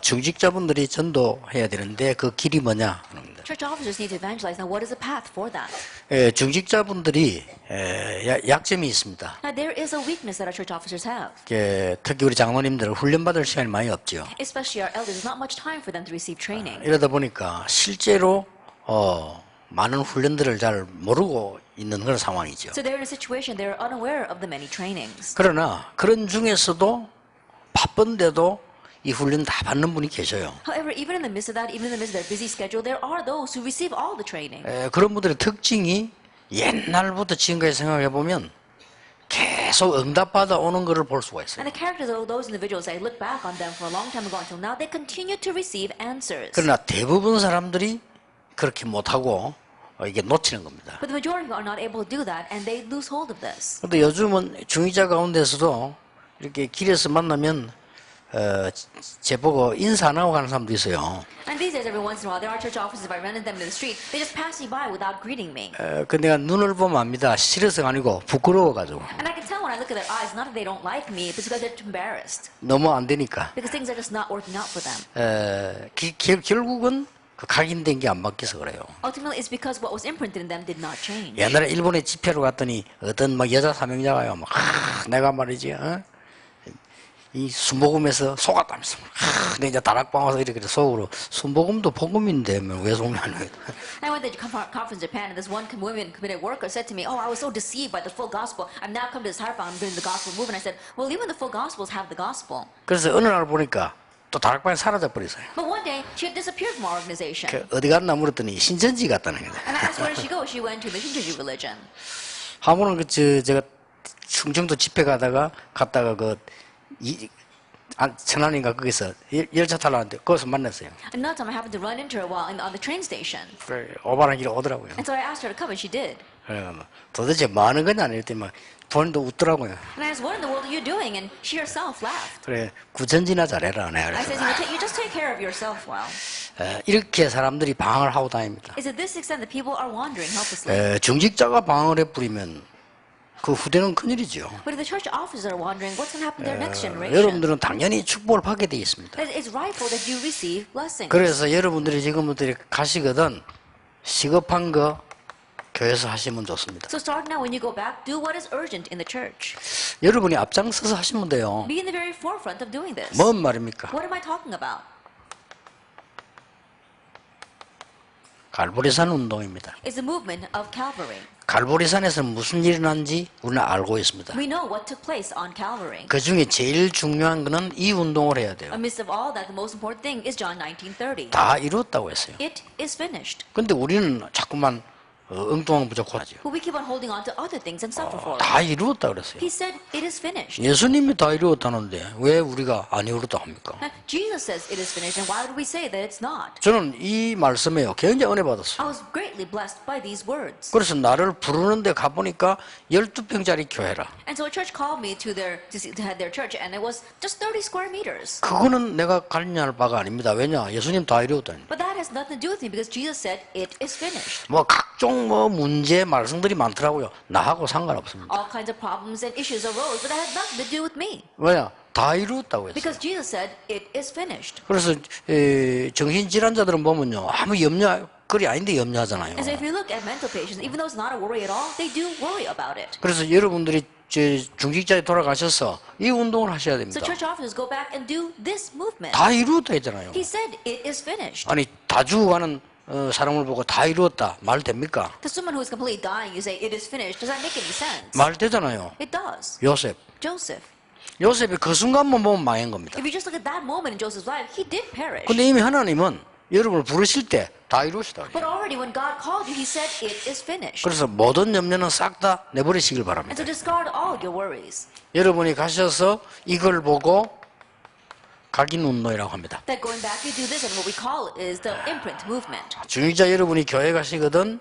중직자분들이 전도해야 되는데 그 길이 뭐냐 하는 겁니다. Church officers need to evangelize. Now, what is the path for that? 중직자분들이 약점이 있습니다. Now, there is a weakness that our church officers have. 특히 우리 장로님들 훈련받을 시간이 많이 없죠. Especially our elders, there's not much time for them to receive training. 이러다 보니까 실제로 많은 훈련들을 잘 모르고 있는 그런 상황이죠. So they're in a situation they're unaware of the many trainings. 그러나 그런 중에서도 바쁜데도 이 훈련 다 받는 분이 계셔요. However, even in the midst of that, even in the midst of their busy schedule, there are those who receive all the training. 그런 분들의 특징이 옛날부터 지금까지 생각해 보면 계속 응답받아 오는 것을 볼 수가 있어요. And the characters of those individuals, I look back on them for a long time ago until now, they continue to receive answers. 그러나 대부분 사람들이 그렇게 못하고 이게 놓치는 겁니다. But the majority are not able to do that, and they lose hold of this. 그런데 요즘은 중위자 가운데서도 이렇게 길에서 만나면 제보고 인사 안 하고 가는 사람도 있어요. And these days, every once in a while, there are church officers. If I run into them in the street, they just pass me by without greeting me. 그 내가 눈을 보면 압니다. 싫어서가 아니고 부끄러워가지고. And I can tell when I look at their eyes, not that they don't like me, but it's because they're too embarrassed. 너무 안 되니까. Because things are just not working out for them. 결국은 그 각인된 게 안 바뀌어서 그래요. Ultimately, it's because what was imprinted in them did not change. 옛날에 일본에 집회로 갔더니 어떤 막 여자 사명자가요. 막 내가 말이지. 이 순복음에서 속았다면서. 근데 이제 다락방 와서 이렇게 속으로 순복음도 복음인데 왜 속냐는 거예요. I went to the conference in Japan, and this one woman committed worker said to me, "Oh, I was so deceived by the full gospel. I've now come to this Harpang. I'm doing the gospel movement." I said, "Well, even the full gospels have the gospel." 그래서 어느 날 보니까 또 다락방에 사라져 버렸어요. But one day, she had disappeared from our organization. 어디 갔나 물었더니 신천지 갔다는 거예요. And I asked where did she go. She went to the Shintoji religion. 하모는 제가 충청도 집회 갔다가 천안인가 거기서 열차 타려는데 거기서 만났어요. Another time, I happened to run into her while on the train station. 오바랑 길에 오더라고요. And so I asked her to come, and she did. 그래가 도대체 뭐 하는 거냐 이랬더니 막 본인도 웃더라고요. And I asked, "What in the world are you doing?" And she herself laughed. 그래 구천지나 잘해라 내가 I said, 그래서. "You just take care of yourself well." 이렇게 사람들이 방황을 하고 다닙니다. It's at this extent that people are wandering helplessly. 중직자가 방황을 해버리면 그 후대는 큰일이죠. But if the church officers are wandering, what's going to happen to their next generation? 여러분들은 당연히 축복을 받게 되어 있습니다. It's rightful that you receive blessings. 그래서 여러분들이 지금부터 가시거든 시급한 거 교회에서 하시면 좋습니다. So start now when you go back, do what is urgent in the church. 여러분이 앞장서서 하시면 돼요. Be in the very forefront of doing this. 뭔 말입니까? What am I talking about? 갈보리산 운동입니다. It's the movement of Calvary. 갈보리산에서 무슨 일이 났는지 우리는 알고 있습니다. We know what took place on Calvary. 그 중에 제일 중요한 거는 이 운동을 해야 돼요. Amidst of all that, the most important thing is John 19:30. 다 이루었다고 했어요. It is finished. 근데 우리는 자꾸만 엉뚱한 부족하죠. But we keep on holding on to other things and suffer for it. 다 이루었다 그랬어요. He said it is finished. 예수님이 다 이루었다는데 왜 우리가 안 이루었다 합니까? Now, Jesus says it is finished, and why would we say that it's not? 저는 이 말씀에요 굉장히 은혜 받았어요. I was greatly blessed by these words. 그래서 나를 부르는데 가보니까 12평짜리 교회라. And so a church called me to head their church, and it was just 30 square meters. 그거는 내가 관여할 바가 아닙니다. 왜냐? 예수님 다 이루었다니. But that has nothing to do with me because Jesus said it is finished. 뭐 각종 문제 말씀들이 많더라고요. 나하고 상관없습니다. All kinds of problems and issues arose, but that had nothing to do with me. 왜냐? 다 이루었다고 했어요. Because Jesus said it is finished. 그래서 정신질환자들은 보면요. 아무 그리 아닌데 염려하잖아요. And so if you look at mental patients, even though it's not a worry at all, they do worry about it. 그래서 여러분들이 중직자에 돌아가셔서 이 운동을 하셔야 So 됩니다. church officers go back and do this movement. 다 이루었다 했잖아요. He said it is finished. 아니 다 죽어가는 사람을 보고 다 이루었다 말 됩니까? To someone who is completely dying, you say it is finished. Does that make any sense? 말 되잖아요. It does. 요셉. Joseph. 요셉이 그 순간만 보면 망한 겁니다. If you just look at that moment in Joseph's life, he did perish. 근데 이미 하나님은 여러분을 부르실 때 다 이루시다. But already when God called you, he said it is finished. 그래서 모든 염려는 싹 다 내버리시길 And 바랍니다. so discard all your worries. 여러분이 가셔서 이걸 보고 각인 운동이라고 합니다. That going back, you do this, and what we call is the imprint movement. 중직자 여러분이 교회 가시거든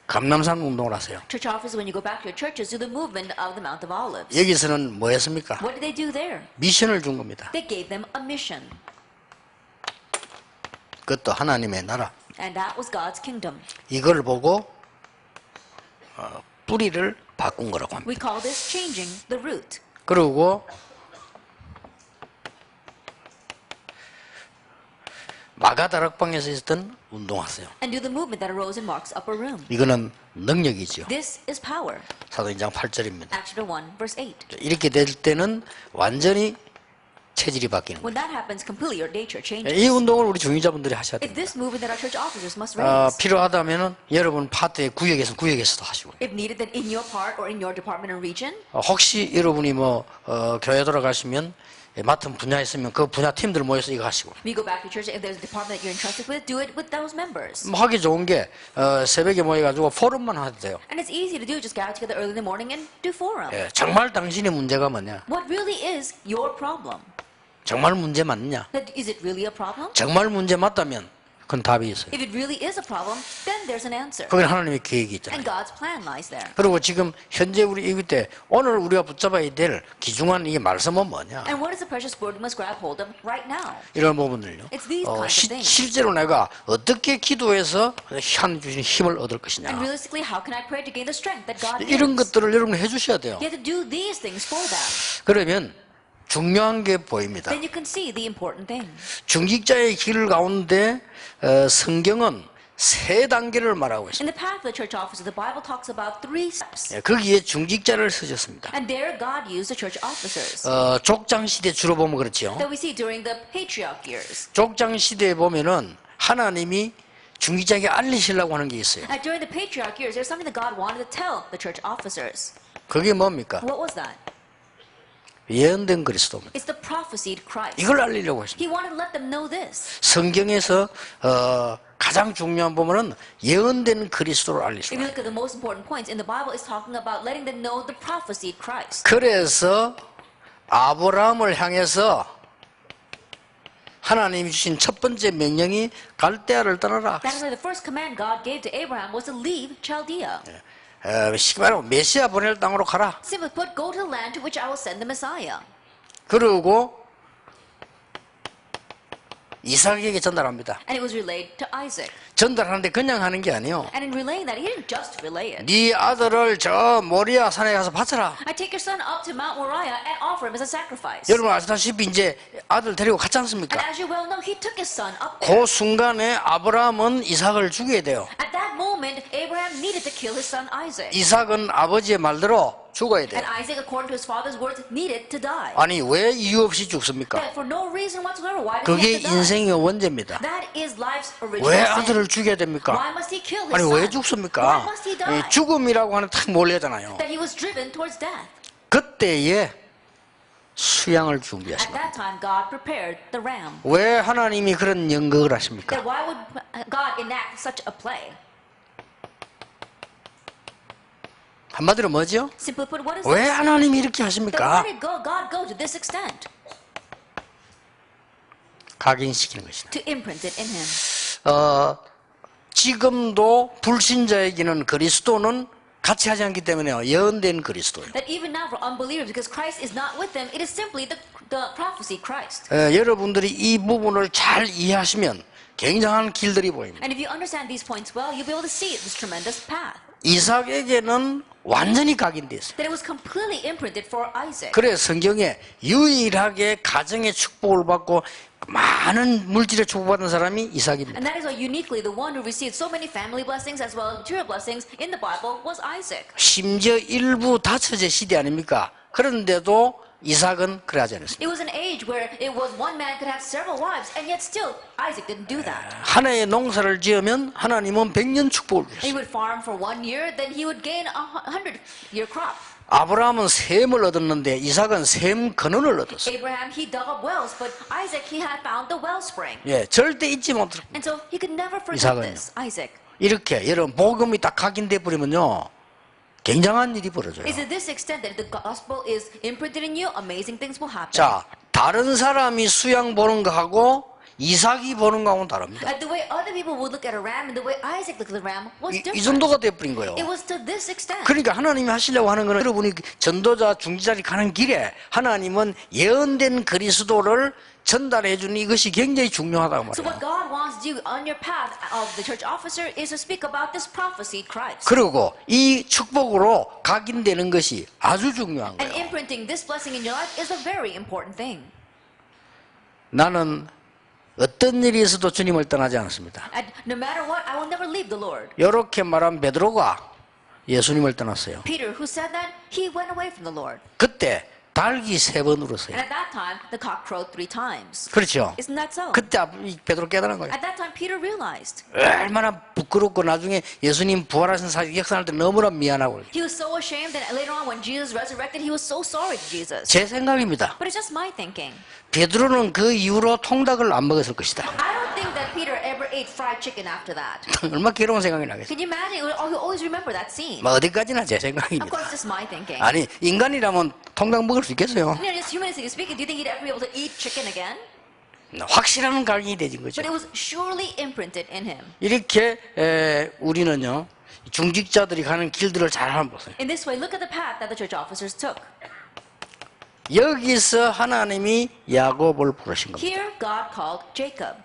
감람산 운동을 하세요. Church officers, when you go back to your churches, do the movement of the Mount of Olives. 여기서는 뭐 했습니까? What did they do there? 미션을 준 겁니다. They gave them a mission. 그것도 하나님의 나라. And that was God's kingdom. 이걸 보고 뿌리를 바꾼 거라고 합니다. We call this changing the root. 그리고 마가 다락방에서 있었던 운동하세요. And do the movement that arose in Mark's upper room. 이거는 능력이죠. This is power. 사도행전 8절입니다. Acts chapter 1, verse 8. 이렇게 될 때는 완전히 체질이 바뀌는 When 거예요. that happens, completely your nature changes. 이 운동을 우리 중위자분들이 하셔야 It's 됩니다. this movement that our church officers must raise. 필요하다면 여러분 파트의 구역에서도 하시고 If needed, then in your part or in your department or region. 혹시 여러분이 교회 돌아가시면 맡은 분야 있으면 그 분야 팀들 모여서 이거 하시고 If you go back to church, if there's a department that you're entrusted with, do it with those members. 하기 좋은 게 새벽에 모여가지고 포럼만 하도 돼요. And it's easy to do. Just gather together early in the morning and do forum. 정말 당신의 문제가 뭐냐? What really is your problem? 정말 문제 맞느냐? Is it really a problem? 정말 문제 맞다면 그건 답이 있어요. If it really is a problem, then there's an answer. 거기는 하나님의 계획이 And 있잖아요. God's plan lies there. 그리고 지금 현재 우리 이때 때 오늘 우리가 붙잡아야 될 귀중한 이 말씀은 뭐냐? And what is the precious word we must grab hold of right now? 이런 부분들요. It's these kinds of things. 실제로 내가 어떻게 기도해서 하나님 주신 힘을 얻을 것이냐? And realistically, how can I pray to gain the strength that God 이런 gives? 것들을 여러분 해주셔야 돼요. You have to do these things for them. 그러면 중요한 게 보입니다. Then you can see the important thing. 중직자의 길 가운데 성경은 세 단계를 말하고 있습니다. In the path of the church officer, the Bible talks about 3 steps. 거기에 중직자를 쓰셨습니다. And there God used the church officers 족장 시대 주로 보면 그렇죠. that we see during the patriarch years. 족장 시대에 보면은 하나님이 중직자에게 알리시려고 하는 게 있어요. And during the patriarch years, there's something that God wanted to tell the church officers. 그게 뭡니까? What was that? 예언된 그리스도입니다. It's the prophesied Christ. 이걸 알리려고 했습니다. He wanted to let them know this. 성경에서 가장 중요한 부분은 예언된 그리스도를 알릴 수 If you 있어요. look at the most important points in the Bible, it's talking about letting them know the prophesied Christ. 그래서 아브라함을 향해서 하나님이 주신 첫 번째 명령이 갈대아를 떠나라. That is why the first command God gave to Abraham was to leave Chaldea. 쉽게 말하면 메시아 보낼 땅으로 가라. Simply put, go to the land to which I will send the Messiah. 그리고 이삭에게 전달합니다. And it was relayed to Isaac. 전달하는데 그냥 하는 게 아니에요. And in relaying that, he didn't just relay it. 네 아들을 저 모리아 산에 가서 바쳐라. I take your son up to Mount Moriah and offer him as a sacrifice. 여러분 아시다시피 이제 아들 데리고 갔지 And 않습니까? as you well know, he took his son up there. 그 순간에 아브라함은 이삭을 죽여야 돼요. At that moment, Abraham needed to kill his son Isaac. 이삭은 아버지의 말대로 죽어야 돼요. And Isaac, according to his father's words, needed to die. 아니 왜 이유 없이 죽습니까? That for no reason whatsoever, why did 그게 he have to die? 인생의 원죄입니다. That is life's original 왜 sin. 아들을 죽여야 됩니까? Why must he kill his 아니 son? 왜 Why 죽습니까? must he die? 죽음이라고 하는 탁 몰려잖아요. That he was driven towards death. 그때에 수양을 At 준비하십니다. that time, God prepared the ram. 왜 하나님이 그런 연극을 하십니까? Then why would God enact such a play? 한마디로 뭐죠? Simply put, what is 왜 this? 하나님이 이렇게 Then 하십니까? why did God go to this extent? 각인시키는 것이다. To imprint it in him. 지금도 불신자에게는 그리스도는 같이 하지 않기 때문에요. 예언된 그리스도예요. That even now for unbelievers, because Christ is not with them, it is simply the prophecy Christ. 여러분들이 이 부분을 잘 이해하시면 굉장한 길들이 보입니다. And if you understand these points well, you'll be able to see this tremendous path. 이삭에게는 완전히 각인돼 있어요. That it was completely imprinted for Isaac. 그래 성경에 유일하게 가정의 축복을 받고 많은 물질의 축복받은 사람이 이삭입니다. And that is why uniquely the one who received so many family blessings as well as material blessings in the Bible was Isaac. 심지어 일부 다처제 시대 아닙니까? 그런데도 이삭은 그러하지 않았습니다. It was an age where it was one man could have several wives, and yet still Isaac didn't do that. 한 해의 농사를 지으면 하나님은 100년 축복을 He 주셨어요. would farm for 1 year, then he would gain a 100-year crop. 아브라함은 셈을 얻었는데 이삭은 셈 근원을 얻었어요. Abraham, he dug up wells, but Isaac, he had found the wellspring. 절대 잊지 못할. And so he could never forget 이삭은요? this, Isaac. 이렇게 여러분 복음이 딱 각인돼 버리면요 굉장한 일이 벌어져요. It's to this extent that the gospel is imprinted in you, amazing things will happen. 자, 다른 사람이 수양 보는 거하고 이삭이 보는 거하고는 다릅니다. The way other people would look at a ram and the way Isaac looked at the ram was 이 different. 정도가 돼버린 거예요. It was to this extent. 그러니까 하나님이 하시려고 하는 거는 여러분이 전도자 중지자리 가는 길에 하나님은 예언된 그리스도를 전달해 주는 이것이 굉장히 중요하다고 So 말해요. what God wants to do on your path of the church officer is to speak about this prophecy Christ. 그리고 이 축복으로 각인되는 것이 아주 중요한 And 거예요. imprinting this blessing in your life is a very important thing. 나는 어떤 일이 있어도 주님을 떠나지 않았습니다. And no matter what, I will never leave the Lord. 이렇게 말한 베드로가 예수님을 떠났어요. Peter, who said that, he went away from the Lord. 그때 닭이 3번 울었어요. And at that time, the cock crowed 3 times. 그렇죠? Isn't that so? 그때 베드로 깨달은 거예요. At that time, Peter realized. 얼마나 부끄럽고 나중에 예수님 부활하신 사실 역사할 때 너무나 미안하고. He was so ashamed that later on when Jesus resurrected, he was so sorry to Jesus. 제 생각입니다. But it's just my thinking. 베드로는 그 이후로 통닭을 안 먹었을 것이다. I don't think that Peter ever ate fried chicken after that. 얼마나 괴로운 생각이 나겠어요. Can you imagine? You always remember that scene. 뭐 어디까지나 제 Of 생각입니다. course, it's just my thinking. 아니 인간이라면 통닭 먹을 수 있겠어요? You know, just humanistically speaking, do you think he'd ever be able to eat chicken again? 확실한 각인이 되진 거죠. But it was surely imprinted in him. 이렇게 우리는요 중직자들이 가는 길들을 잘 한번 보세요. In this way, look at the path that the church officers took. 여기서 하나님이 야곱을 부르신 겁니다. Here, God called Jacob.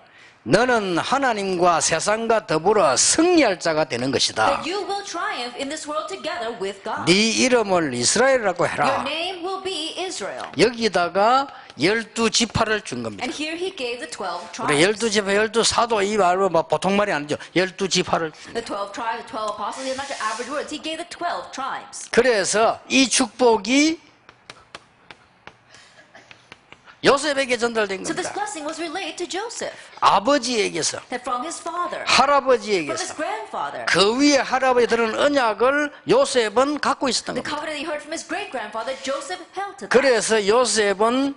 너는 하나님과 세상과 더불어 승리할 자가 되는 것이다. That you will triumph in this world together with God. 네 이름을 이스라엘이라고 Your 해라. name will be Israel. 여기다가 12지파를 준 겁니다. And here he gave the 12 우리 tribes. 12지파, 12사도 이 말은 뭐 보통 말이 아니죠. 12지파를. The 12 tribes, the 12 apostles, these are not your average words. He gave the 12 tribes. 그래서 이 축복이 요셉에게 전달된 So this 겁니다. blessing was relayed to Joseph. 아버지에게서, That from his father, from his 할아버지에게서 grandfather, 그 위에 할아버지 들은 언약을 요셉은 갖고 있었던 the 겁니다. covenant he heard from his great grandfather, Joseph held to that. 그래서 요셉은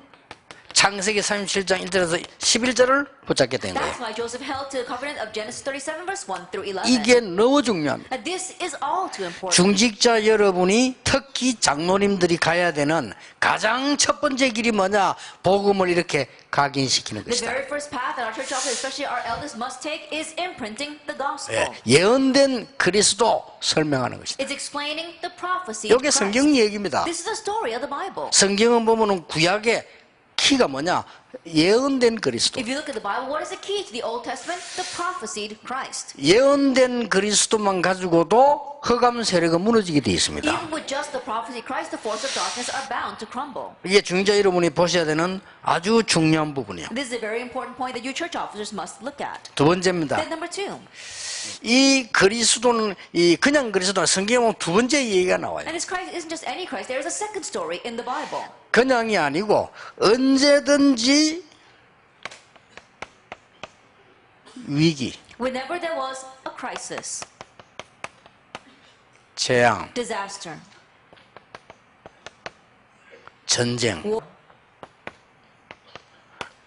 창세기 37장 1절에서 11절을 붙잡게 된 거예요. That's why Joseph held to the covenant of Genesis 37, verse 1 through 11. 이게 너무 중요합니다. And this is all too important. 중직자 여러분이 특히 장로님들이 가야 되는 가장 첫 번째 길이 뭐냐? 복음을 이렇게 각인시키는 The 것이다. very first path that our church officers, especially our elders, must take is imprinting the gospel. 예언된 그리스도 설명하는 것이다. It's explaining the prophecy of 이게 Christ. 성경 얘기입니다. This is the story of the Bible. 성경은 보면은 구약의 키가 뭐냐? 예언된 그리스도. If you look at the Bible, what is the key to the Old Testament? The prophesied Christ. 예언된 그리스도만 가지고도 흑암 세력은 무너지게 되어 있습니다. Even with just the prophecy of Christ, the force of darkness are bound to crumble. 이게 중자 여러분이 보셔야 되는 아주 중요한 부분이에요. This is a very important point that you church officers must look at. 두 번째입니다. Then number 2. 이 그리스도는 이 그냥 그리스도는 성경에 보면 두 번째 얘기가 나와요. And this Christ isn't just any Christ. There is a second story in the Bible. 그냥이 아니고 언제든지 위기, Whenever there was a crisis, 재앙, disaster, 전쟁, war,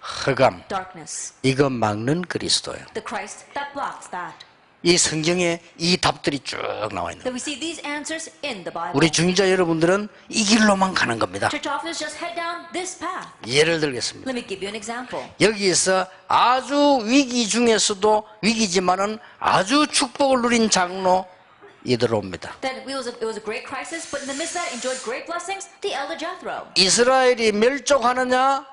흑암, darkness, 이거 막는 그리스도예요. the Christ that blocks that. 이 성경에 이 답들이 쭉 나와 있는 That 거예요. we see these answers in the Bible. 우리 중자 여러분들은 이 길로만 가는 겁니다. Church officers just head down this path. 예를 들겠습니다. Let me give you an example. 여기에서 아주 위기 중에서도 위기지만은 아주 축복을 누린 장로 이들 옵니다. That it was a great crisis, but in the midst of that enjoyed great blessings, the elder Jethro. 이스라엘이 멸족하느냐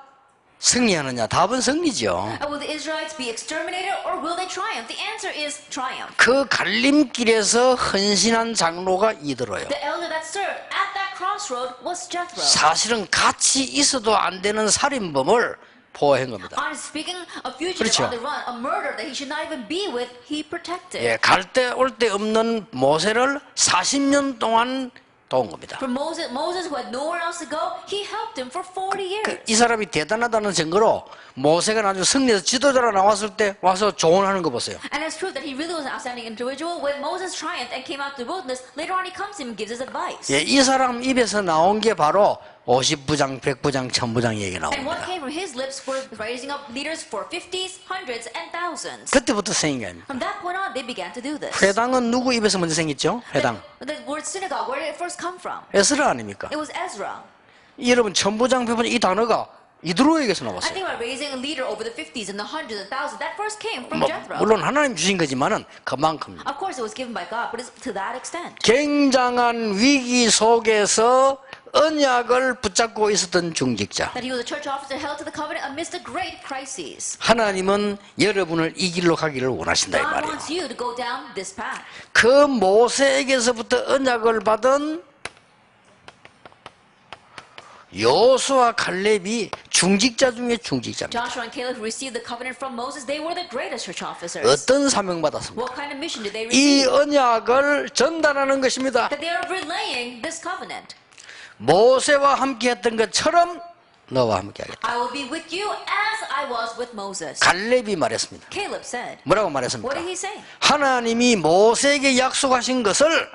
승리하느냐? 답은 승리죠. Will the Israelites be exterminated or will they triumph? The answer is triumph. 그 갈림길에서 헌신한 장로가 이들어요. The elder that served at that crossroad was Jethro. 사실은 같이 있어도 안 되는 살인범을 보호한 겁니다. On speaking, a fugitive 그렇죠. on the run, a murderer that he should not even be with, he protected. 예, 갈 때 올 때 없는 모세를 40년 동안 도운 겁니다. For Moses, who had nowhere else to go, he helped him for 40 years. 이 사람이 대단하다는 증거로 모세가 나중에 승리해서 지도자로 나왔을 때 와서 조언하는 거 보세요. And it's true that he really was an outstanding individual. When Moses triumphed and came out to the wilderness, later on he comes to him and gives his advice. 예, 이 사람 입에서 나온 게 바로 50부장, 100부장, 1000부장 얘기 And what 나옵니다. came from his lips were raising up leaders for 50s, hundreds, and thousands. 그때부터 생긴 게 아닙니다. From that point on, they began to do this. 회당은 누구 입에서 먼저 생겼죠? 회당. The word synagogue, where did it first come from? 에스라 아닙니까? It was Ezra. 여러분 천부장, 백부장 이 단어가 이드로에게서 I 나왔어요. think about raising a leader over the 50s and the hundreds and thousands. That first came from 뭐, Jethro. 물론 하나님 주신 거지만은 그만큼 Of course, it was given by God, but it's to that extent. 굉장한 위기 속에서 언약을 붙잡고 있었던 중직자. That he was a church officer held to the covenant amidst the great crises. 하나님은 여러분을 이 길로 가기를 원하신다 이 God 말이에요. wants you to go down this path. 그 모세에게서부터 언약을 받은 여호수아 칼렙이 중직자 중에 중직자입니다. Joshua and Caleb who received the covenant from Moses, they were the greatest church officers. 어떤 사명 받았습니까? What kind of mission did they 이 receive? 언약을 전달하는 것입니다. That they are relaying this covenant. 모세와 함께 했던 것처럼 너와 함께 하겠다. I will be with you as I was with Moses. 갈렙이 말했습니다. Caleb said. 뭐라고 What 말했습니까? did he say? 하나님이 모세에게 약속하신 것을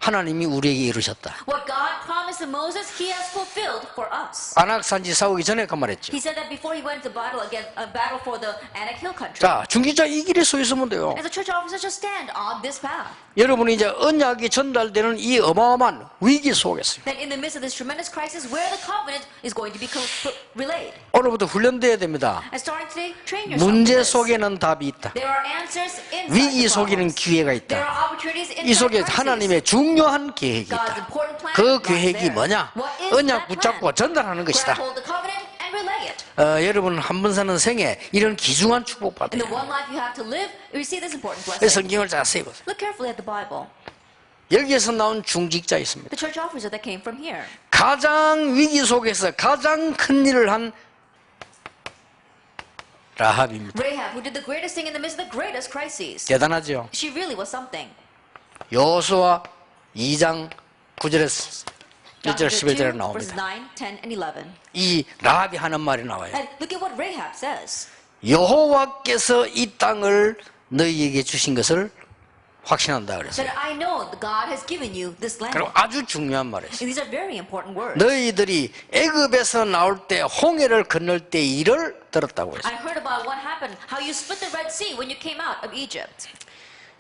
하나님이 우리에게 이루셨다. What God promised to Moses, He has fulfilled for us. 안악산지 싸우기 전에 그 말했죠. He said that before he went to battle against a battle for the Anak Hill country. 자, 중직자 이 길에 서 있으면 돼요. As a church officer, just stand on this path. 여러분이 이제 언약이 전달되는 이 어마어마한 위기 속에서요. That in the midst of this tremendous crisis, where the covenant is going to be relayed. 오늘부터 훈련돼야 됩니다. And starting today, train yourself. 문제 for this. 속에는 답이 있다. There are answers inside 위기 the 속에는 problems. 기회가 There 있다. are opportunities 이 inside 속에 crises. 하나님의 중요한 계획이 God's 있다. important plan 그 lies 계획이 there. 뭐냐? What is 언약 that 붙잡고 plan? 전달하는 것이다. Grab hold the covenant and relay it. 여러분 한 번 사는 생에 이런 귀중한 축복 In the 받아요. one life you have to live, you receive this important blessing. 성경을 자세히 보세요. Look carefully at the Bible. 여기에서 나온 중직자 있습니다. The church officer that came from here. 가장 위기 속에서 가장 큰 일을 한 라합입니다. Rahab, who did the greatest thing in the midst of the greatest crises. 대단하죠. She really was something. 여호수아 2장 9절에서 1절 Joshua 11절에 2, verses 나옵니다. 9, 10, and 11. 이 라합이 하는 말이 나와요. And look at what Rahab says. 여호와께서 이 땅을 너희에게 주신 것을 확신한다 그랬어요. That I know that God has given you this land. 그리고 아주 중요한 말이었어요. And these are very important words. 너희들이 애굽에서 나올 때 홍해를 건널 때 일을 들었다고 했어요. I heard about what happened, how you split the Red Sea when you came out of Egypt.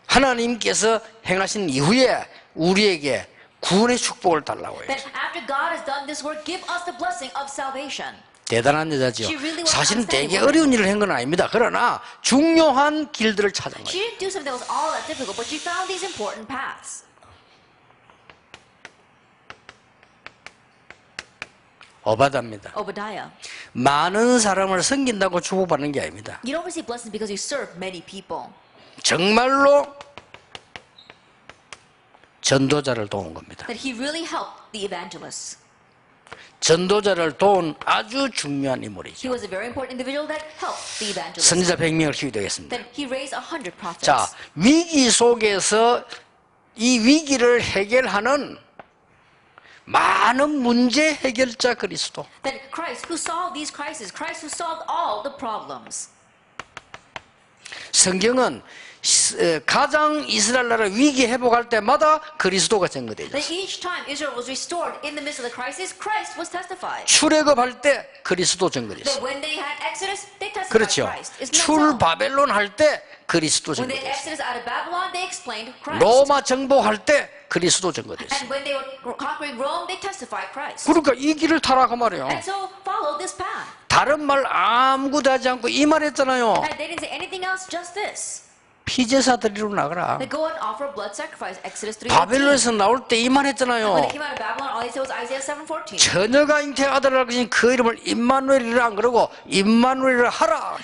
하나님께서 행하신 이후에 우리에게 구원의 축복을 달라고 해요. That after God has done this work, give us the blessing of salvation. 대단한 여자지요. She really was 사실은 outstanding 되게 woman. 어려운 일을 한 건 아닙니다. 그러나 중요한 길들을 찾은 She 거예요. didn't do something that was all that difficult, but she found these important paths. 오바다입니다. Obadiah. 많은 사람을 섬긴다고 축복받는 게 아닙니다. You don't receive blessings because you serve many people. 정말로 전도자를 도운 겁니다. That he really helped the evangelists. 전도자를 도운 아주 중요한 He 인물이죠. was a very important individual that helped the evangelists. 선지자 100명을 키우되겠습니다. That he raised 100 prophets. 자, 위기 속에서 이 위기를 해결하는 많은 문제 해결자 그리스도. That Christ who solved these crises, Christ who solved all the problems. 성경은 가장 이스라엘 나라 위기 회복할 때마다 그리스도가 증거되죠. That each time Israel was restored in the midst of the crisis, Christ was testified. 출애굽할 때 그리스도 증거됐어요. That when they had Exodus, they testified 그렇죠. Christ. Isn't that so? 출 바벨론 할 때 그리스도 When they 증거됐어요. had Exodus out of Babylon, they explained Christ. 로마 정복할 때 그리스도 증거됐어요. And when they were conquering Rome, they testified Christ. 그러니까 이 길을 타라 그 말이에요. And so follow this path. 다른 말 아무것도 하지 않고 이 말 했잖아요. And they didn't say anything else, just this. 피제사 드리러 나가라. They go and offer blood sacrifice. Exodus 3:18. 바벨론에서 나올 때 이 말 When 했잖아요. they came out of Babylon, all they said was Isaiah 7:14. 처녀가 잉태 아들을 가진 그 이름을 임마누엘이라 안 그러고 임마누엘이라 하라.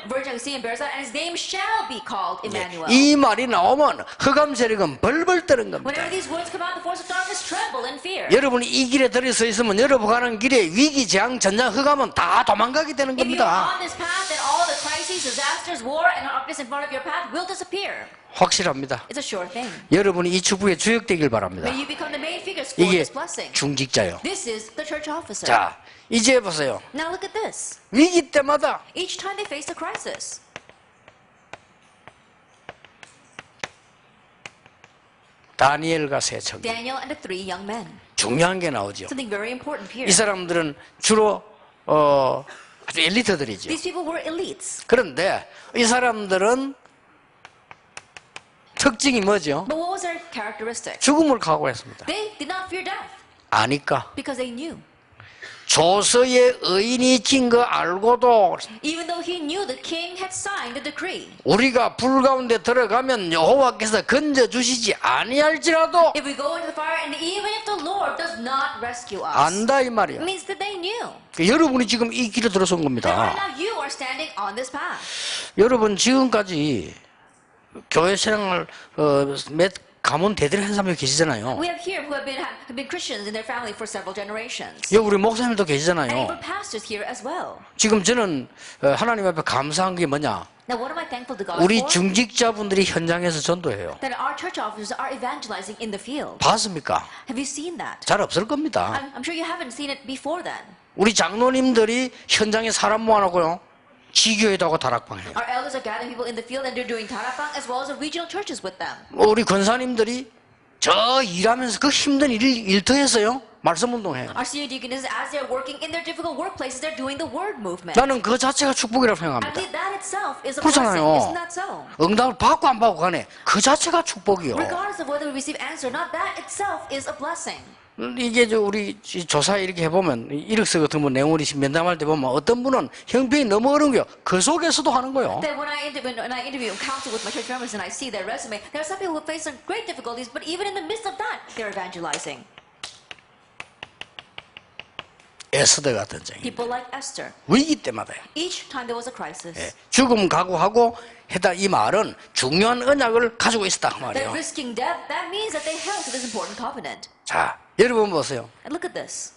Virgin will see and bear a son, and his name shall be called Emmanuel. 이 말이 나오면 흑암 세력은 벌벌 떠는 겁니다. Whenever these words come out, the force of darkness tremble in fear. 여러분이 이 길에 들어서 있으면 여러분 가는 길에 위기, 재앙, 전쟁, 흑암은 다 도망가게 되는 If you are 겁니다. on this path, then all the crises, disasters, war, and darkness in front of your path will disappear. 확실합니다. It's a sure thing. 여러분이 이 축복에 주역되길 바랍니다. May you become the main figures for 이게 this blessing. 중직자요. This is the church officer. 자, 이제 보세요. Now look at this. 위기 때마다 Each time they face a crisis, 다니엘과 세 청년. Daniel and the three young men. 중요한 게 나오죠. Something very important here. 이 사람들은 주로 아주 엘리트들이죠. These people were elites. 그런데 이 사람들은 특징이 뭐죠? But what was their characteristic? 죽음을 각오했습니다. They did not fear death 아니까 because they knew. 조서의 의인이 진 거 알고도 Even though he knew the king had signed the decree. 우리가 불 가운데 들어가면 여호와께서 건져 주시지 아니할지라도 If we go into the fire, and even if the Lord does not rescue us, 안다 이 it 말이야. means that they knew. 여러분이 지금 이 길에 들어선 That right 겁니다. now you are standing on this path. 여러분 지금까지 교회 생활 몇 가문 대대로 한 사람이 계시잖아요. We have here who have been Christians in their family for several generations. 여기 우리 목사님도 And 계시잖아요. even pastors here as well. 지금 저는 하나님 앞에 감사한 게 뭐냐? Now, what am I thankful to God 우리 for? 중직자분들이 현장에서 전도해요. That our church officers are evangelizing in the field. 봤습니까? Have you seen that? 잘 없을 겁니다. I'm sure you haven't seen it before then. 우리 장로님들이 현장에 사람 모아놓고요. 지교회도 다락방 해요. Our elders are gathering people in the field and they're doing tarapang as well as the regional churches with them. 우리 권사님들이 저 일하면서 그 힘든 일터에서요. 말씀 운동해요. Our senior deaconesses, as they're working in their difficult workplaces, they're doing the word movement. 나는 그 자체가 축복이라고 I 생각합니다. believe that itself is a blessing. 그렇잖아요. Isn't that so? 응답을 받고 안 받고 간에 그 자체가 축복이요. Regardless of whether we receive answer or not, that itself is a blessing. 이게 우리 조사에 이렇게 해보면 이력서 같은 거 내용을 면담할 때 보면 어떤 분은 형편이 너무 어려운 거요. 그 속에서도 하는 거요. That when I interview and counsel with my church members and I see their resume, there are some people who face some great difficulties, but even in the midst of that, they're evangelizing. 에스더 같은 쟁이 People like Esther. 위기 때마다요. Each time there was a crisis, 죽음 각오하고 했다 이 말은 중요한 언약을 가지고 있었다 그 that 말이에요. risking death, that means that they held to this important covenant. 자, 여러분 보세요. And look at this.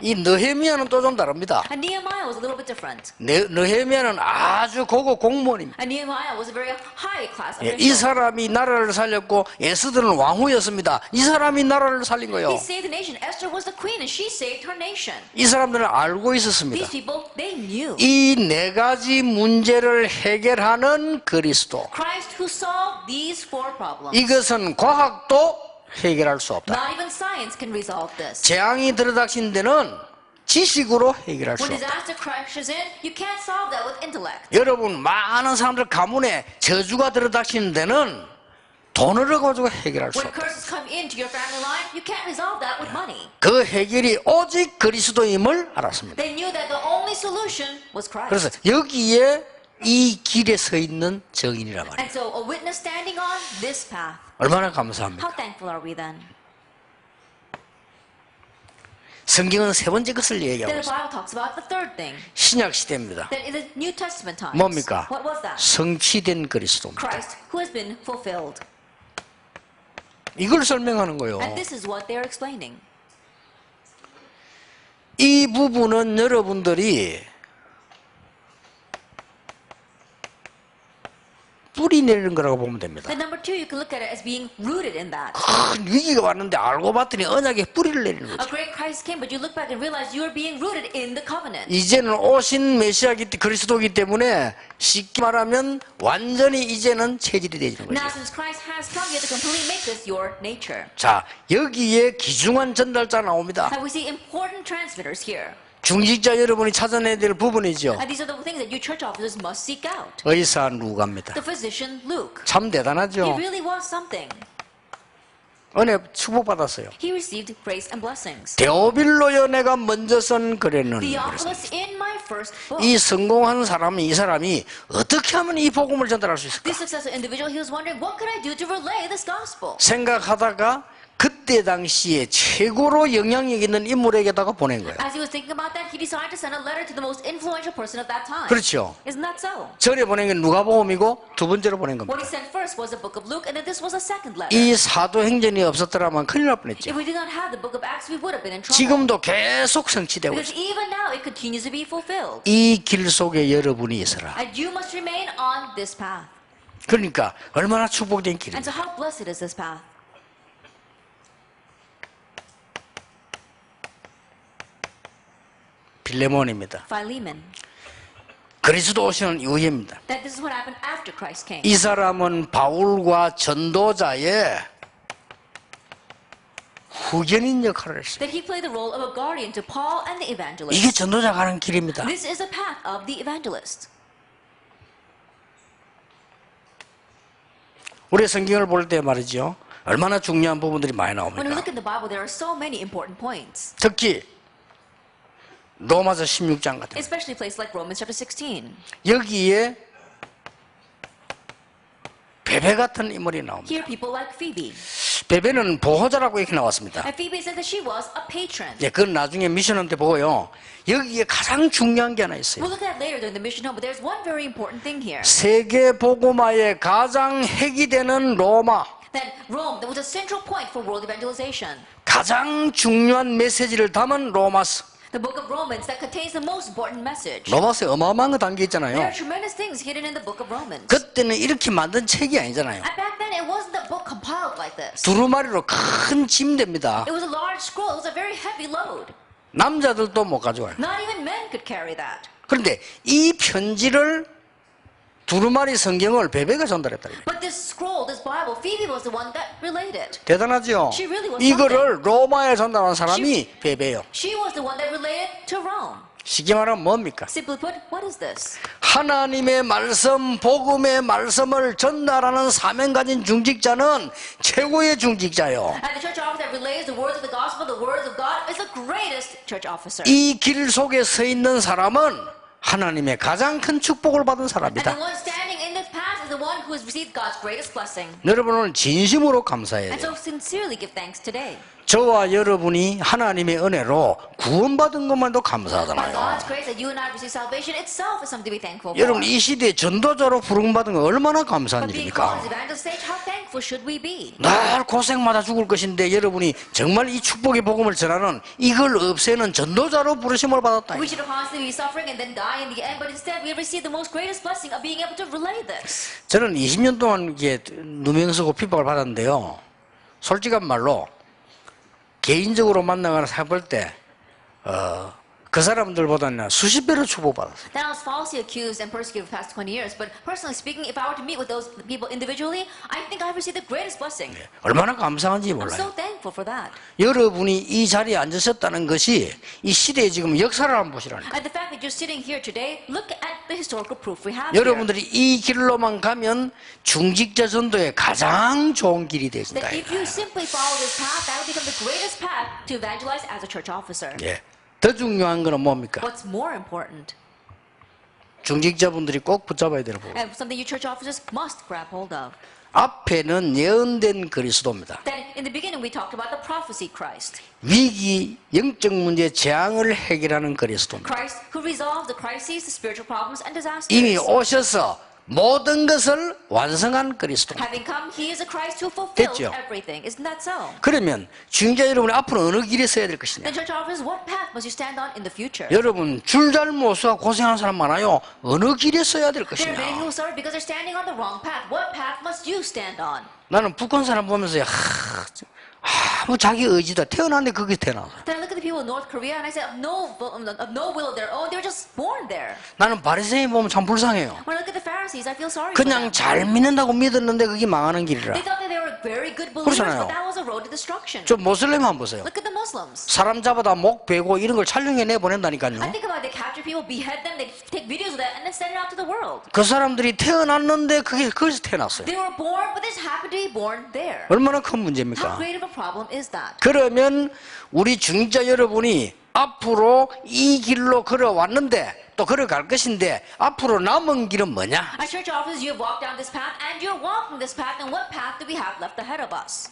이 느헤미야는 또 좀 다릅니다. And Nehemiah was a little bit different. 느헤미야는 아주 고급 공무원입니다. And Nehemiah was a very high class 이 official. 사람이 나라를 살렸고 에스더는 왕후였습니다. 이 사람이 나라를 살린 거예요. He saved the nation. Esther was the queen and she saved her nation. 이 사람들은 알고 있었습니다. These people, they knew. 이 네 가지 문제를 해결하는 그리스도. Christ who solved these four problems. 이것은 과학도 해결할 수 없다. Not even science can resolve this. 재앙이 들어닥친 데는 지식으로 해결할 수 When 없다. disaster crashes in, you can't solve that with intellect. 여러분 많은 사람들 가문에 저주가 들어닥치는 데는 돈을 가지고 해결할 수 When 없다. curses come into your family line, you can't resolve that with money. 그 해결이 오직 그리스도임을 알았습니다. They knew that the only solution was 그래서 Christ. 여기에 이 길에 서 있는 증인이란 말이에요. And so a witness standing on this path. 얼마나 감사합니까? How thankful are we then? 성경은 세 번째 것을 얘기하고 Then the 있어요. Bible talks about the third thing. 신약 시대입니다. That in the New Testament times. 뭡니까? What was that? 성취된 그리스도입니다. Christ who has been fulfilled. 이걸 설명하는 거예요. And this is what they're explaining. 이 부분은 여러분들이 뿌리 내리는 거라고 보면 됩니다. And number two, you can look at it as being rooted in that. 큰 위기가 왔는데 알고 봤더니 언약에 뿌리를 내리는 A 거죠. great crisis came, but you look back and realize you are being rooted in the covenant. 이제는 오신 메시아기 그리스도이기 때문에 쉽게 말하면 완전히 이제는 체질이 되는 Now, 거죠. since Christ has come, you have to completely make this your nature. 자, 여기에 귀중한 전달자 나옵니다. And we see important transmitters here. 중직자 여러분이 찾아내야 될 부분이죠. And these are the things that you church officers must seek out. 의사 누가입니다. The physician Luke. 참 He 대단하죠. really was something. 은혜 축복받았어요. He received grace and blessings. 데오빌로여 내가 먼저 선 글에는 Theophilus in my first book. 이 성공한 사람이 이 사람이 어떻게 하면 이 복음을 전달할 수 있을까 This successful individual, he was wondering, what could I do to relay this gospel? 생각하다가 그때 당시에 최고로 영향력 있는 인물에게다가 보낸 거예요. As he was thinking about that, he decided to send a letter to the most influential person at that time. 그렇죠. Isn't that so? 전에 보낸 게 누가복음이고 두 번째로 보낸 What 겁니다. he sent first was the book of Luke, and then this was a second letter. 이 사도행전이 없었더라면 큰일 날 뻔했죠. If we did not have the book of Acts, we would have been in trouble. 지금도 계속 성취되고 Because 있어요. even now, it continues to be fulfilled. 이 길 속에 여러분이 있어라. And you must remain on this path. 그러니까 얼마나 축복된 And 길입니다. so how blessed is this path? 빌레몬입니다. Philemon. 그리스도 오시는 이후입니다. That this is what happened after Christ came. 이 사람은 바울과 전도자의 후견인 역할을 했어요. That he played the role of a guardian to Paul and the evangelist. 이게 전도자 가는 길입니다. This is the path of the evangelist. 우리 성경을 볼 때 말이죠. 얼마나 중요한 부분들이 많이 When we 나옵니까? look in the Bible, there are so many important points. 특히 로마서 16장 같은 거. Especially places like Romans chapter 16. 여기에 베베 같은 인물이 나옵니다. Here, people like Phoebe. 베베는 보호자라고 이렇게 나왔습니다. And Phoebe said that she was a patron. 예, 그건 나중에 미션홈 때 보고요. 여기에 가장 중요한 게 하나 있어요. We'll look at that later during the mission home, but there's one very important thing here. 세계 복음화의 가장 핵이 되는 로마, That Rome, that was a central point for world evangelization. 가장 중요한 메시지를 담은 로마서. The book of Romans that contains the most important message. 로마서에 어마어마한 거 담겨 There 있잖아요. are tremendous things hidden in the book of Romans. 그때는 이렇게 만든 책이 아니잖아요. And back then, it wasn't a book compiled like this. 두루마리로 큰 짐됩니다. It was a large scroll. It was a very heavy load. 남자들도 못 가져와요. Not even men could carry that. 그런데 이 편지를 두루마리 성경을 베베가 전달했다. But this scroll, this Bible, Phoebe was the one that relayed it. 대단하죠? She really was 이거를 로마에 전달한 사람이 베베예요. She was the one that relayed it to Rome. 쉽게 말하면 뭡니까? Simply put, what is this? 하나님의 말씀, 복음의 말씀을 전달하는 사명 가진 중직자는 최고의 중직자요. And the church officer that relays the words of the gospel, the words of God, is the greatest church officer. 이 길 속에 서 있는 사람은 하나님의 가장 큰 축복을 받은 And 사람이다. the one standing in this path is the one who has received God's greatest blessing. 여러분 오늘 진심으로 감사해야 And 돼요. so sincerely give thanks today. 저와 여러분이 하나님의 은혜로 구원받은 것만도 By 감사하잖아요. God's grace that you and I receive salvation itself is something to be thankful for. 여러분 이 시대에 전도자로 부름받은 건 얼마나 감사한 But being called as 일입니까? evangelist stage, how thankful should we be? 날 고생마다 죽을 것인데 여러분이 정말 이 축복의 복음을 전하는 이걸 없애는 전도자로 부르심을 받았다. We should constantly be suffering and then die in the end, but instead we have received the most greatest blessing of being able to relay this. 저는 20년 동안 이게 누명 쓰고 핍박을 받았는데요. 솔직한 말로 개인적으로 만나거나 사볼 때, 그 사람들보다는 수십 배로 축복받았어요. Then I was falsely accused and persecuted for the past 20 years, but personally speaking, if I were to meet with those people individually, I think I've received the greatest blessing. 얼마나 감사한지 I'm 몰라요. so thankful for that. 여러분이 이 자리에 앉으셨다는 것이 이 시대에 지금 역사를 한번 보시라니까. And the fact that you're sitting here today, look at the historical proof we have here. 여러분들이 이 길로만 가면 중직자 전도의 가장 좋은 길이 되신다. That if you simply follow this path, that will become the greatest path to evangelize as a church officer. 예. 더 중요한 거는 뭡니까? What's more important, 중직자분들이 꼭 붙잡아야 되는 부분. and something you church officers must grab hold of, 앞에는 예언된 그리스도입니다. that in the beginning we talked about the prophecy Christ. 위기, 영적 문제, 재앙을 해결하는 그리스도입니다. Christ who resolved the crises, the spiritual problems, and disasters. 이미 오셔서 모든 것을 완성한 그리스도. Having come, he is a Christ who fulfilled 됐죠? everything. Isn't that so? 그러면 중직자 여러분이 앞으로 어느 길에 서야 될 것이냐? Then church officers, what path must you stand on in the future? 여러분 줄 잘못 서 고생하는 사람 많아요. 어느 길에 서야 될 There are many 것이냐? who serve because they're standing on the wrong path. What path must you stand on? 나는 북한 사람 보면서 뭐 자기 의지다. 태어났는데 거기 태어났어. Then I look at the people in North Korea and I say, of no will of their own, they were just born there. 나는 바리새인 보면 참 불쌍해요. When I look at the Pharisees, I feel sorry for 그냥 them. 잘 믿는다고 믿었는데 그게 망하는 길이라. They thought that they were very good believers, 그렇잖아요. but that was a road to destruction. 저 모슬렘 한번 보세요. Look at the Muslims. 사람 잡아다 목 베고 이런 걸 촬영해 I 내보낸다니까요. think about it, they capture people, behead them, they take videos of that, and then send it out to the world. 그 사람들이 태어났는데 그게 거기서 태어났어요. They were born, but they just happened to be born there. 얼마나 큰 How 문제입니까? great of a problem is that? 그러면 우리 중직자 여러분이 앞으로 이 길로 걸어왔는데 또 걸어갈 것인데 앞으로 남은 길은 뭐냐? As church officers, you have walked down this path, and you're walking this path, and what path do we have left ahead of us?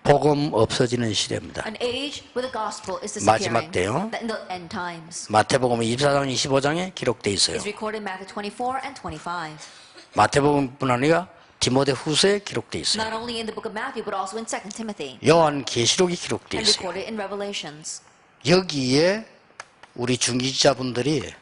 복음 없어지는 시대입니다. An age where the gospel is 마지막 disappearing. 때요. That in the end times. 마태복음 24장 25장에 기록되어 있어요. Is recorded in Matthew 24 and 25. 마태복음뿐 아니라 디모데 후서에 기록되어 있어요. Not only in the book of Matthew, but also in 2 Timothy. 요한 계시록이 기록되어 And 있어요. recorded in Revelations. 여기에 우리 중직자분들이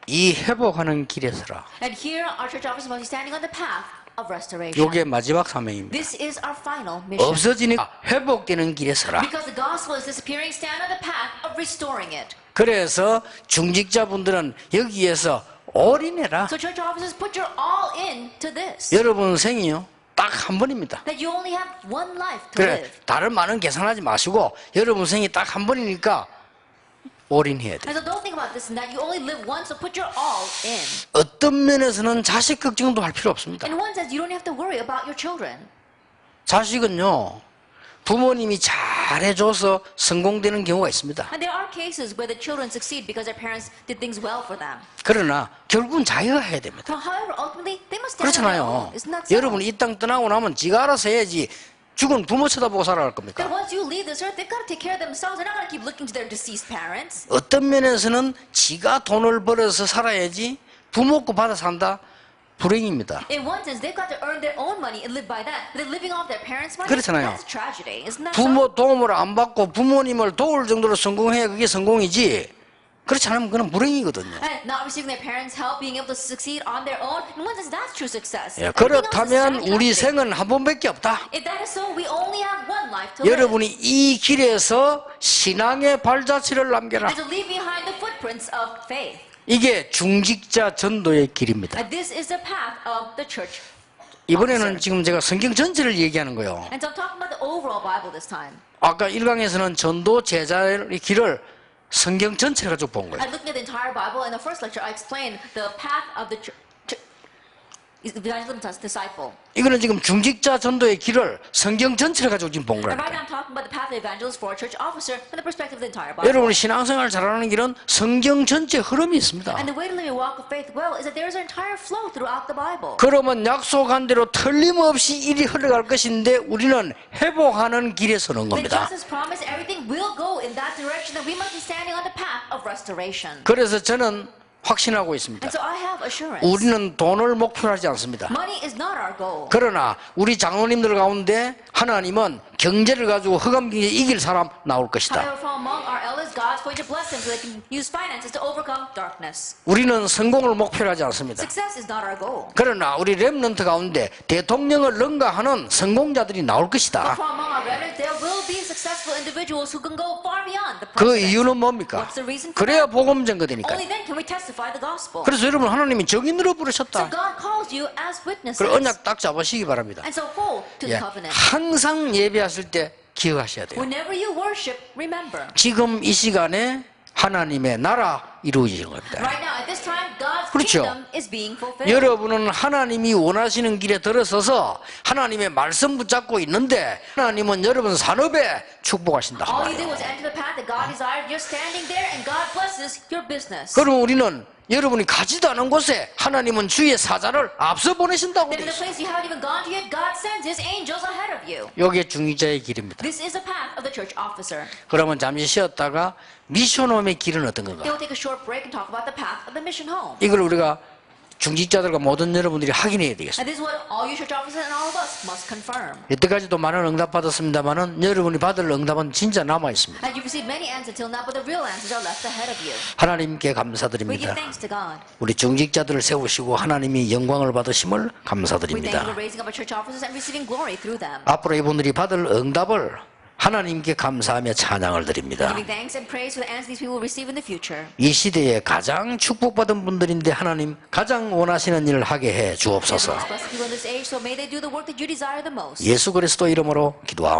이 회복하는 길에 서라. And here, our church officers must be standing on the path of restoration. 요게 마지막 사명입니다. This is our final mission. 없어지니까 회복되는 길에 서라. Because the gospel is disappearing, stand on the path of restoring it. 그래서 중직자분들은 여기에서 올인해라. So church officers, put your all in to this. 여러분 생이요 딱 한 번입니다. That you only have one life to 그래 live. 다른 많은 계산하지 마시고 여러분 생이 딱 한 번이니까 올인해야 돼. And so don't think about this and that. You only live once, so put your all in. 어떤 면에서는 자식 걱정도 할 필요 없습니다. In one sense, you don't have to worry about your children. 자식은요 부모님이 잘 잘해줘서 성공되는 경우가 있습니다. And there are cases where the children succeed because their parents did things well for them. 그러나 결국은 자기가 해야 됩니다. But however, ultimately, they must stand on their 그렇잖아요. own. Isn't that so? 여러분이 이 땅 떠나고 나면 지가 알아서 해야지 죽은 부모 쳐다보고 살아갈 겁니까? Then once you leave this earth, they've got to take care of themselves. They're not going to keep looking to their deceased parents. 어떤 면에서는 지가 돈을 벌어서 살아야지 부모 거 받아 산다? 불행입니다. In one sense, they've got to earn their own money and live by that. They're living off their parents' money. 그렇잖아요. That's a tragedy. Isn't that so? 부모 도움을 안 받고 부모님을 도울 정도로 성공해야 그게 성공이지, 그렇지 않으면 그건 불행이거든요. And not receiving their parents' help, being able to succeed on their own, in one sense, that's true success. 예, Everything else is 그렇다면 우리 fantastic. 생은 한 번밖에 없다. If that is so, we only have one life to live. 여러분이 이 길에서 신앙의 발자취를 남겨라. And to leave behind the footprints of faith. 이게 중직자 전도의 길입니다. And this is the path of the church. 이번에는 지금 제가 성경 전체를 얘기하는 거예요. And so I'm talking about the overall Bible this time. 아까 1강에서는 전도 제자의 길을 성경 전체를 가지고 본 거예요. I'm looking at the entire Bible. In the first lecture, I explained the path of the evangelism disciple. 이거는 지금 중직자 전도의 길을 성경 전체를 가지고 지금 본 And right 거라니까요. now, I'm talking about the path of the evangelist for a church officer from the perspective of the entire Bible. 여러분이 신앙생활 잘하는 길은 성경 전체 흐름이 있습니다. And the way to live a walk of faith well is that there is an entire flow throughout the Bible. 그러면 약속한 대로 틀림없이 일이 흘러갈 것인데 우리는 회복하는 길에 서는 When 겁니다. Jesus promised everything will go in that direction, then we must be standing on the path of restoration. 그래서 저는 확신하고 있습니다. And so I have assurance. 우리는 돈을 목표로 하지 않습니다. Money is not our goal. 그러나 우리 장로님들 가운데 하나님은 경제를 가지고 흑암 경제에 이길 사람 나올 것이다. However, from among our elders, God's going to bless them so they can use finances to overcome darkness. 우리는 성공을 목표로 하지 않습니다. Success is not our goal. 그러나 우리 렘넌트 가운데 대통령을 능가하는 성공자들이 나올 But 것이다. from among our remnants, there will be successful individuals who can go far beyond the 그 president. 이유는 뭡니까? What's the reason for 그래야 that? 복음 전거되니까. Only then can we testify the gospel. 그래서 여러분 하나님이 정인으로 So 부르셨다. God calls you as witnesses. 그 언약 딱 잡으시기 바랍니다. And so hold to 예, the covenant. 항상 예배하실 때 기억하셔야 돼요. Whenever you worship, remember. 지금 이 시간에 하나님의 나라 이루어지는 겁니다. Right now, at this time, God's 그렇죠. kingdom is being fulfilled. 여러분은 하나님이 원하시는 길에 들어서서 하나님의 말씀 붙잡고 있는데 하나님은 여러분 산업에 축복하신다. All you do is enter the path that God desired. You're standing there, and God blesses your business. 그럼 우리는 여러분이 가지도 않은 곳에 하나님은 주의 사자를 앞서 보내신다고 Then 돼 in the 있어요. place you haven't even gone to yet, God sends His angels ahead of you. 이게 중직자의 길입니다. This is the path of the church officer. 그러면 잠시 쉬었다가 미션홈의 길은 어떤 Then 건가? we'll take a short break and talk about the path of the mission home. 이걸 우리가 중직자들과 모든 여러분들이 확인해야 되겠습니다. And this is what all you church officers and all of us must confirm. 여태까지도 많은 응답 받았습니다만은 여러분이 받을 응답은 진짜 남아 있습니다. And you've received many answers until now, but the real answers are left ahead of you. 하나님께 We give 감사드립니다. thanks to God. 우리 중직자들을 세우시고 하나님이 영광을 받으심을 We thank you 감사드립니다. for raising up our church officers and receiving glory through them. 앞으로 이분들이 받을 응답을 하나님께 감사하며 찬양을 드립니다. Giving thanks and praise for the answers these people will receive in the future. 이 시대에 가장 축복받은 분들인데 하나님 가장 원하시는 일을 하게 해 주옵소서. Blessed people in this age, so may they do the work that you desire the most. 예수 그리스도 이름으로 기도하옵나이다.